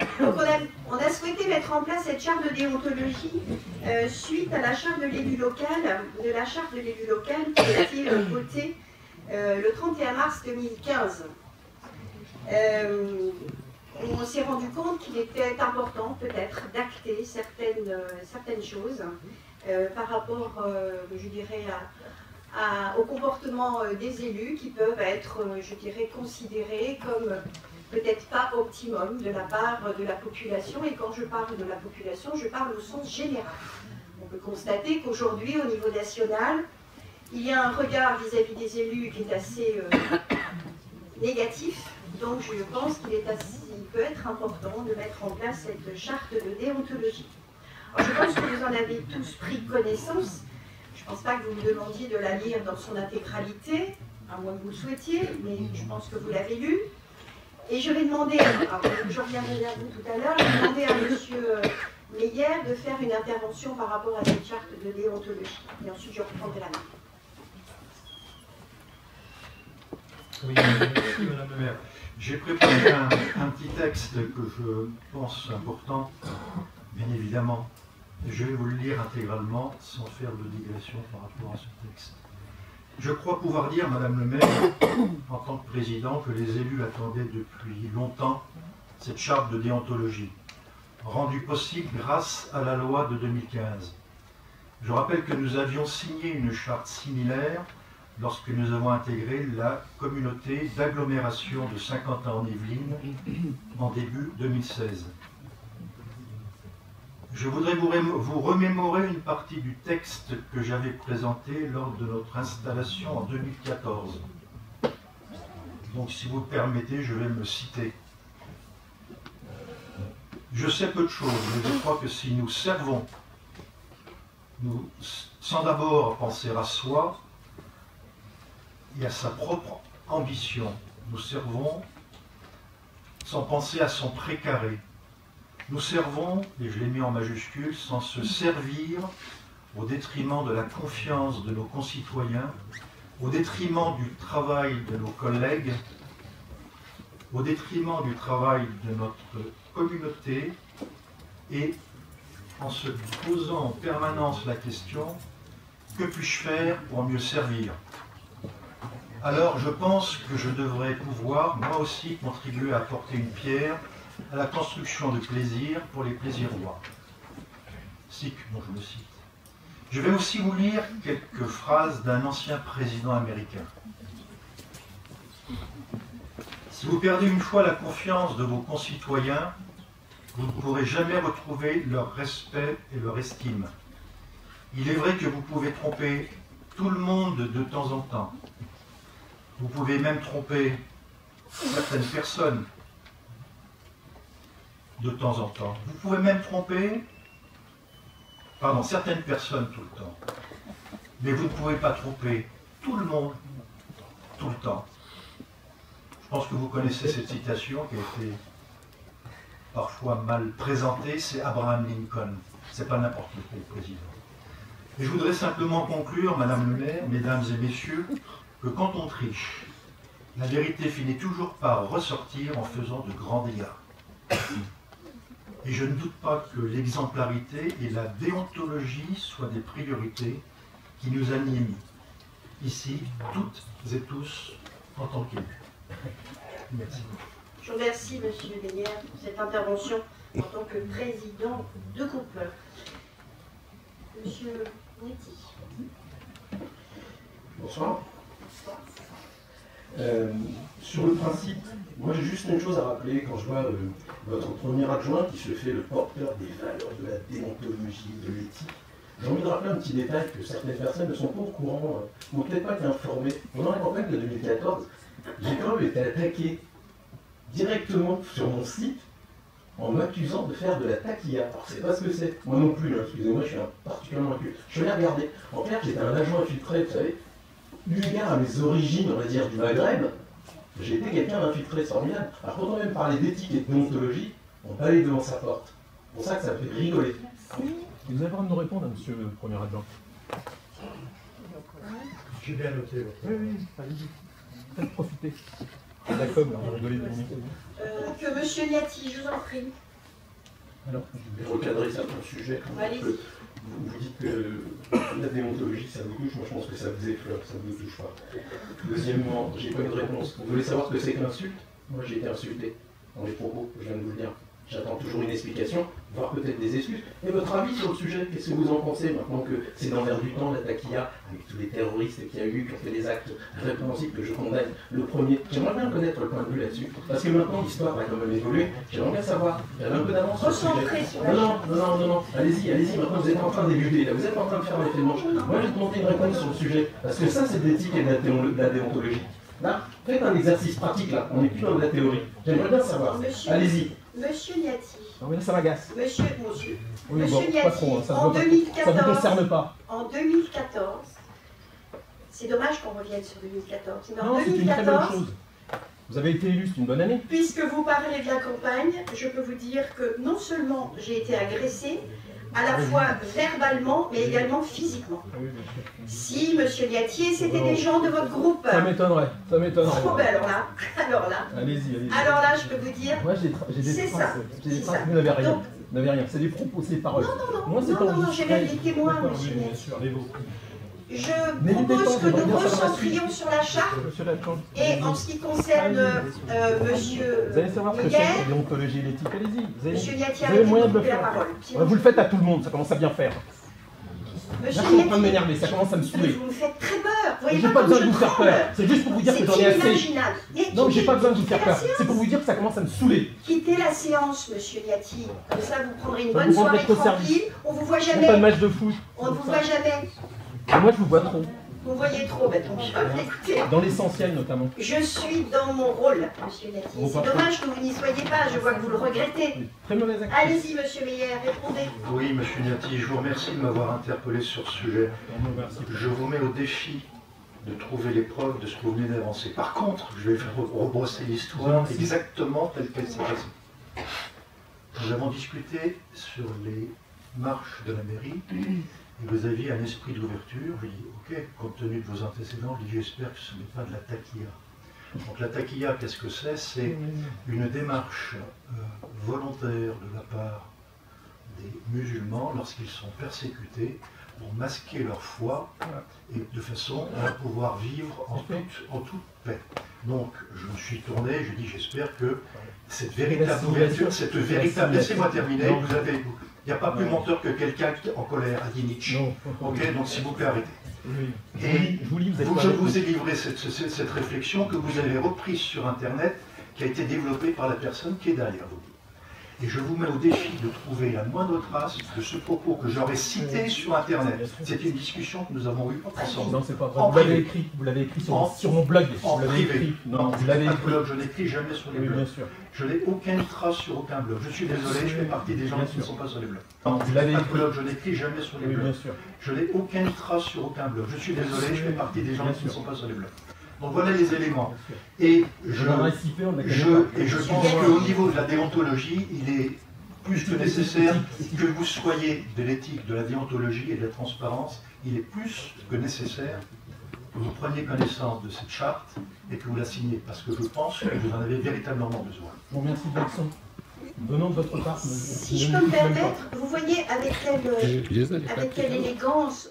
Donc on a souhaité mettre en place cette charte de déontologie suite à la charte de l'élu local, qui a été votée le 31 mars 2015. On s'est rendu compte qu'il était important peut-être d'acter certaines choses par rapport, je dirais, au comportement des élus qui peuvent être, je dirais, considérés comme peut-être pas optimum de la part de la population. Et quand je parle de la population, je parle au sens général. On peut constater qu'aujourd'hui, au niveau national, il y a un regard vis-à-vis des élus qui est assez négatif. Donc je pense qu'il peut être important de mettre en place cette charte de déontologie. Alors, je pense que vous en avez tous pris connaissance. Je ne pense pas que vous me demandiez de la lire dans son intégralité, à moins que vous le souhaitiez, mais je pense que vous l'avez lue. Et je vais demander, alors je reviendrai à vous tout à l'heure, je vais demander à M. Meyer de faire une intervention par rapport à cette charte de déontologie. Et ensuite je reprendrai la main. Oui, merci Madame le maire. J'ai préparé un petit texte que je pense important, bien évidemment. Je vais vous le lire intégralement sans faire de digression par rapport à ce texte. Je crois pouvoir dire, Madame le maire, en tant que président, que les élus attendaient depuis longtemps cette charte de déontologie, rendue possible grâce à la loi de 2015. Je rappelle que nous avions signé une charte similaire lorsque nous avons intégré la communauté d'agglomération de Saint-Quentin-en-Yvelines en début 2016. Je voudrais vous remémorer une partie du texte que j'avais présenté lors de notre installation en 2014. Donc, si vous le permettez, je vais me citer. Je sais peu de choses, mais je crois que si nous servons, sans d'abord penser à soi et à sa propre ambition, nous servons sans penser à son précaré. Nous servons, et je l'ai mis en majuscule, sans se servir au détriment de la confiance de nos concitoyens, au détriment du travail de nos collègues, au détriment du travail de notre communauté, et en se posant en permanence la question « Que puis-je faire pour mieux servir ?» Alors je pense que je devrais pouvoir, moi aussi, contribuer à apporter une pierre à la construction de plaisir pour les plaisirois. Sic, dont je me cite. Je vais aussi vous lire quelques phrases d'un ancien président américain. Si vous perdez une fois la confiance de vos concitoyens, vous ne pourrez jamais retrouver leur respect et leur estime. Il est vrai que vous pouvez tromper tout le monde de temps en temps. Vous pouvez même tromper certaines personnes de temps en temps. Vous pouvez même tromper, certaines personnes tout le temps. Mais vous ne pouvez pas tromper tout le monde tout le temps. Je pense que vous connaissez cette citation qui a été parfois mal présentée, c'est Abraham Lincoln. C'est pas n'importe quel président. Et je voudrais simplement conclure, Madame le maire, Mesdames et Messieurs, que quand on triche, la vérité finit toujours par ressortir en faisant de grands dégâts. Et je ne doute pas que l'exemplarité et la déontologie soient des priorités qui nous animent ici, toutes et tous, en tant qu'élus. Merci. Je vous remercie, Monsieur Meyer, pour cette intervention en tant que président de groupe. Monsieur Netti. Bonsoir. Sur le principe, moi j'ai juste une chose à rappeler quand je vois votre premier adjoint qui se fait le porteur des valeurs de la déontologie, de l'éthique. J'ai envie de rappeler un petit détail que certaines personnes ne sont pas au courant, ou peut-être pas été informées. Pendant la campagne de 2014, j'ai quand même été attaqué directement sur mon site en m'accusant de faire de la taquilla. Alors c'est pas ce que c'est, moi non plus, hein, excusez-moi, je suis particulièrement inculé. Je suis allé regarder. En clair, j'étais un agent infiltré, vous savez. Eu égard à mes origines, on va dire, du Maghreb, j'ai été quelqu'un d'infiltré, c'est formidable. Alors quand on même parler d'éthique et de déontologie, on va aller devant sa porte. C'est pour ça que ça me fait rigoler. Vous avez le droit de nous répondre, monsieur le premier adjoint. J'ai bien noté. Oui, allez-y. Faites profiter. La com, là, on a rigolé de Que monsieur Niati, je vous en prie. Alors, Je vais recadrer certains sujets. Allez-y. Vous dites que la déontologie, ça vous touche. Moi, je pense que ça vous effleure, ça ne vous touche pas. Deuxièmement, j'ai pas eu de réponse. Vous voulez savoir ce que c'est qu'une insulte? Moi, j'ai été insulté dans les propos, je viens de vous le dire. J'attends toujours une explication, voire peut-être des excuses. Et votre avis sur le sujet, qu'est-ce que vous en pensez maintenant que c'est dans l'air du temps, la taquilla, avec tous les terroristes qu'il y a eu, qui ont fait des actes répréhensibles que je condamne, le premier. J'aimerais bien connaître le point de vue là-dessus, parce que maintenant l'histoire va quand même évoluer. J'aimerais bien savoir, j'avais un peu d'avance sur le sujet. Non, allez-y, maintenant vous êtes en train de débuter, là, vous êtes en train de faire un effet de manche. Moi je vais te demander une réponse sur le sujet, parce que ça c'est de l'éthique et de la déontologie. Là, faites un exercice pratique là, on n'est plus dans de la théorie. J'aimerais bien savoir. Allez-y. Monsieur Niati. non mais là ça m'agace. Monsieur Oui, bon, Niati, pas trop, hein, ça en ne 2014, vous concerne pas. En 2014, c'est dommage qu'on revienne sur 2014, mais en Non, c'est une très bonne 2014, chose. Vous avez été élu, c'est une bonne année. puisque vous parlez de la campagne, je peux vous dire que non seulement j'ai été agressée, à la fois verbalement, mais également physiquement. Si, monsieur Niatier, c'était des gens de votre groupe. Ça m'étonnerait, ça m'étonnerait. Oh, ben alors là. Allez-y, allez-y. Alors là, je peux vous dire. Moi j'ai des C'est traces, ça, j'ai des c'est traces, ça. vous n'avez rien. Donc- Vous n'avez rien, c'est des propos, c'est des paroles. Moi, c'est non, j'ai même des témoins, D'accord, monsieur oui, bien Niatier. sûr, les vôtres. Je Mais propose n'hésitez pas, que nous j'aimerais bien savoir la recentrions sur la charte. Monsieur Lachan. Et en ce qui concerne monsieur Vous allez savoir ce que c'est Miguel, la déontologie et l'éthique, allez-y. Vous monsieur Niati avez le moyen de le la faire. parole. Ouais, vous le faites à tout le monde, ça commence à bien faire. Là, Monsieur je suis en train de Niati, m'énerver, ça commence à me saouler. vous me faites très peur. Vous voyez J'ai pas pas comme besoin de je vous faire tremble. peur, c'est juste pour vous dire que j'en ai C'est assez. inimaginable. Mais Non, j'ai pas besoin de vous quittez faire la peur, c'est pour vous dire que ça commence à me saouler. Quittez la séance, monsieur Niati. Comme ça, vous prendrez une Ça bonne vous rend soirée votre tranquille. service. On vous voit Je fais pas de jamais. match de foot. On ne vous voit jamais. Et moi, je vous vois trop. Vous voyez trop, tant pis. Écoutez, Dans l'essentiel, notamment. je suis dans mon rôle, monsieur Niati. Bon, C'est parfait. dommage que vous n'y soyez pas. Je vois que vous le regrettez. Oui, très mauvaise actrice. Allez-y, monsieur Meyer, répondez. Oui, monsieur Niati, je vous remercie de m'avoir interpellé sur ce sujet. Merci. Je vous mets au défi de trouver les preuves de ce que vous venez d'avancer. Par contre, je vais faire rebrosser l'histoire exactement telle qu'elle s'est passée. Nous avons discuté sur les marches de la mairie et vous aviez un esprit d'ouverture. Je dis, ok, compte tenu de vos antécédents, je dis, j'espère que ce n'est pas de la taquilla. Donc la taquilla, qu'est-ce que c'est? C'est une démarche volontaire de la part des musulmans lorsqu'ils sont persécutés pour masquer leur foi et de façon à pouvoir vivre en toute paix. Donc je me suis tourné, je dis j'espère que cette véritable ouverture, cette véritable... Laissez-moi terminer, il n'y a pas plus menteur que quelqu'un qui est en colère, a dit Nietzsche. Non. Ok, donc s'il vous plaît, arrêtez. Oui. Et Je vous lis, vous êtes pas je avec vous nous. ai livré cette réflexion que vous avez reprise sur Internet, qui a été développée par la personne qui est derrière vous. Et je vous mets au défi de trouver la moindre trace de ce propos que j'aurais cité sur Internet. C'est une discussion que nous avons eue ensemble. Non, c'est pas vrai. En Vous l'avez écrit sur mon blog. En Vous l'avez privé. écrit. Non, vous l'avez Pas de écrit. blog, je n'écris jamais sur les Oui, bien blogs. sûr. Je n'ai aucune trace sur aucun blog. Je suis désolé, je fais partie des gens Bien qui ne sûr. sont pas sur les blogs. Non, vous l'avez Pas de écrit. blog, je n'écris jamais sur les Oui, blogs. bien sûr. Je n'ai aucune trace sur aucun blog. Je suis désolé, je fais partie des gens Bien qui ne sûr. sont pas sur les blogs. Donc voilà les éléments. Et je pense qu'au niveau de la déontologie, il est plus que nécessaire que vous soyez de l'éthique, de la déontologie et de la transparence. Il est plus que nécessaire que vous preniez connaissance de cette charte et que vous la signiez, parce que je pense que vous en avez véritablement besoin. Je vous remercie de l'action. Venant de votre part, Si je peux me permettre, vous voyez avec quelle élégance